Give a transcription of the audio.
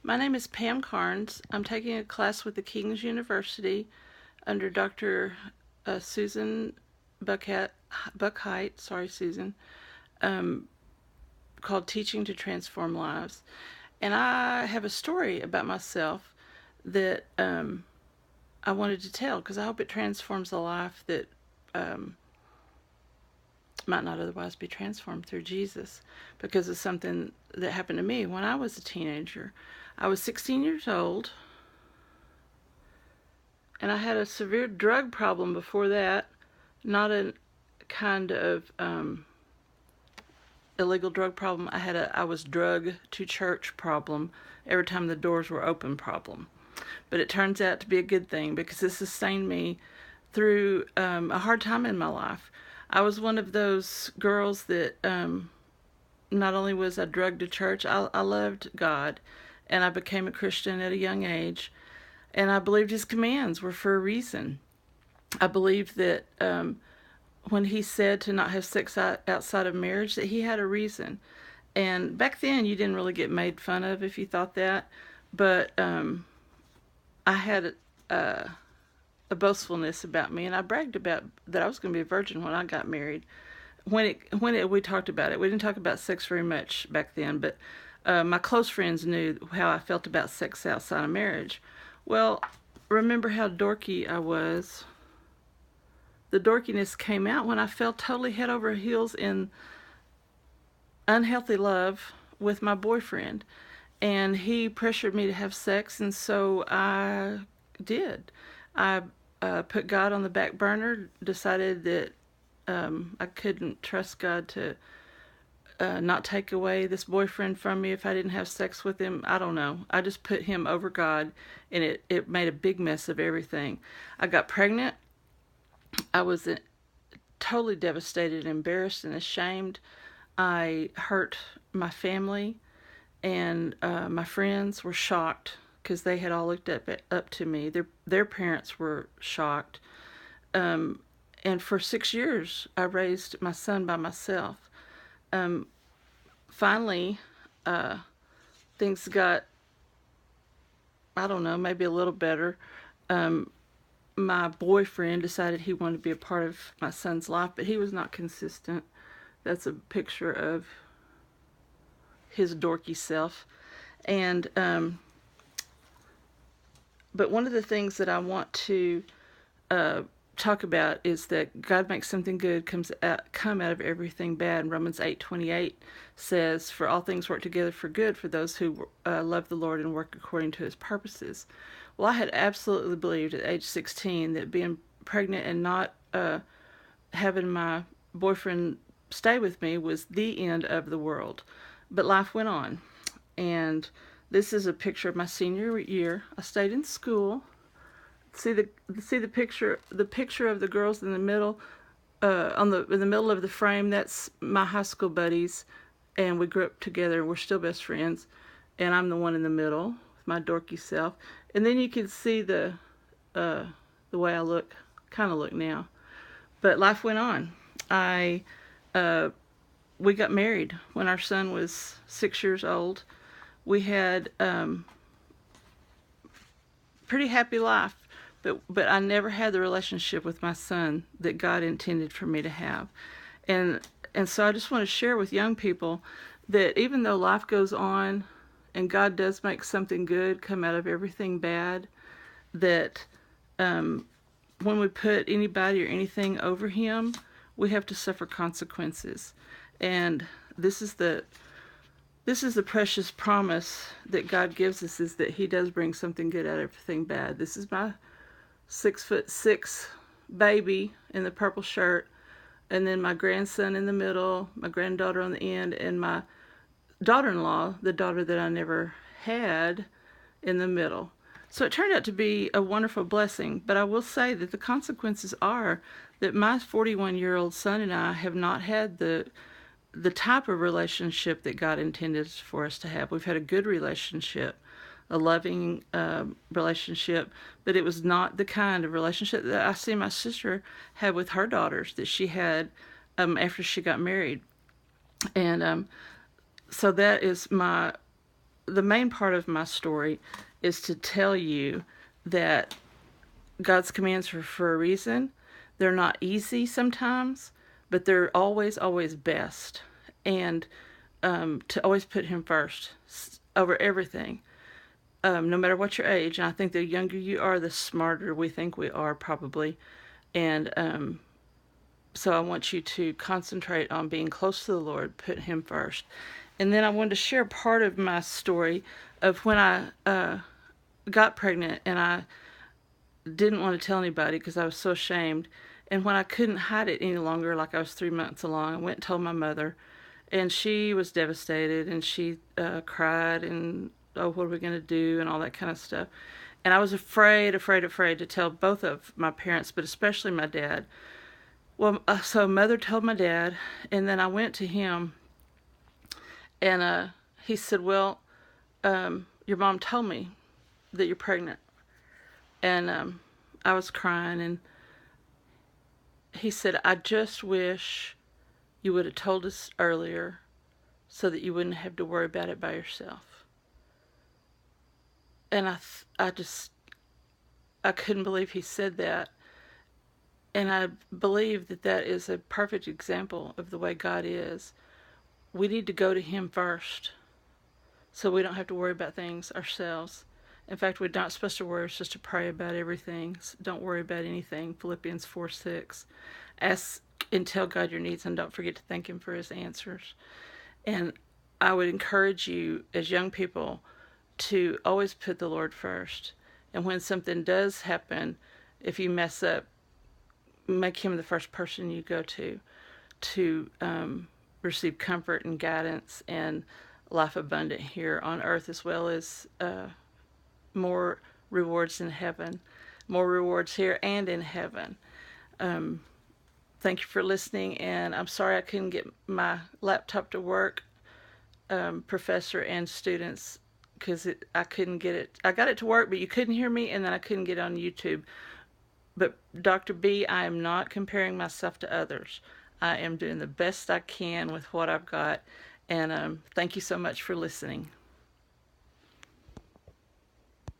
My name is Pam Carnes. I'm taking a class with the King's University under Dr. Susan Buckheit, sorry, Susan, um, called Teaching to Transform Lives. And I have a story about myself that I wanted to tell because I hope it transforms a life that um, might not otherwise be transformed through Jesus because of something that happened to me when I was a teenager. I was 16 years old and I had a severe drug problem before that. Not a kind of illegal drug problem. I was drug to church problem. Every time the doors were open problem. But it turns out to be a good thing because it sustained me through a hard time in my life. I was one of those girls that not only was I drugged to church, I loved God, and I became a Christian at a young age, and I believed His commands were for a reason. I believed that when He said to not have sex outside of marriage, that He had a reason. And back then, you didn't really get made fun of if you thought that, but I had a boastfulness about me, and I bragged about that I was going to be a virgin when I got married. We talked about it. We didn't talk about sex very much back then, but my close friends knew how I felt about sex outside of marriage. Well, remember how dorky I was. The dorkiness came out when I fell totally head over heels in unhealthy love with my boyfriend. And he pressured me to have sex, and so I did. I put God on the back burner, decided that I couldn't trust God to not take away this boyfriend from me if I didn't have sex with him. I don't know. I just put him over God, and it made a big mess of everything. I got pregnant. I was totally devastated, embarrassed, and ashamed. I hurt my family, and my friends were shocked because they had all looked up to me. Their parents were shocked. And for 6 years, I raised my son by myself. Um, Finally, uh, things got, I don't know, maybe a little better. Um, my boyfriend decided he wanted to be a part of my son's life, but he was not consistent. That's a picture of his dorky self. And but one of the things that I want to uh, talk about is that God makes something good come out of everything bad. Romans 8:28 says, "For all things work together for good for those who love the Lord and work according to His purposes." Well, I had absolutely believed at age 16 that being pregnant and not having my boyfriend stay with me was the end of the world. But life went on, and this is a picture of my senior year. I stayed in school. See the picture of the girls in the middle, in the middle of the frame. That's my high school buddies, and we grew up together. We're still best friends, and I'm the one in the middle with my dorky self. And then you can see the way I kind of look now. But life went on. I uh, we got married when our son was 6 years old. We had pretty happy life, but I never had the relationship with my son that God intended for me to have. And and so I just want to share with young people that even though life goes on and God does make something good come out of everything bad, that when we put anybody or anything over him, we have to suffer consequences. And this is the precious promise that God gives us, is that He does bring something good out of everything bad. This is my 6'6" baby in the purple shirt, and then my grandson in the middle, my granddaughter on the end, and my daughter-in-law, the daughter that I never had, in the middle. So it turned out to be a wonderful blessing, but I will say that the consequences are that my 41-year-old son and I have not had the type of relationship that God intended for us to have. We've had a good relationship, a loving relationship, but it was not the kind of relationship that I see my sister had with her daughters that she had after she got married. And so that is my the main part of my story is to tell you that God's commands are for a reason. They're not easy sometimes, but they're always, always best. And to always put Him first over everything, no matter what your age. And I think the younger you are, the smarter we think we are, probably. And so I want you to concentrate on being close to the Lord, put Him first. And then I wanted to share part of my story of when I got pregnant and I didn't want to tell anybody because I was so ashamed. And when I couldn't hide it any longer, like I was 3 months along, I went and told my mother, and she was devastated, and she cried, and oh, what are we going to do, and all that kind of stuff. And I was afraid to tell both of my parents, but especially my dad. Well, so mother told my dad, and then I went to him, and he said, well, your mom told me that you're pregnant. And I was crying, and he said, I just wish you would have told us earlier so that you wouldn't have to worry about it by yourself. And I couldn't believe he said that. And I believe that that is a perfect example of the way God is. We need to go to Him first so we don't have to worry about things ourselves. In fact, we're not supposed to worry, we're supposed to pray about everything. Don't worry about anything. Philippians 4:6. Ask and tell God your needs, and don't forget to thank Him for His answers. And I would encourage you as young people to always put the Lord first. And when something does happen, if you mess up, make Him the first person you go to receive comfort and guidance and life abundant here on earth, as well as more rewards in heaven, more rewards here and in heaven. Thank you for listening, and I'm sorry I couldn't get my laptop to work, professor and students, because I couldn't get it. I got it to work, but you couldn't hear me, and then I couldn't get it on YouTube. But Dr. B, I am not comparing myself to others. I am doing the best I can with what I've got, and thank you so much for listening.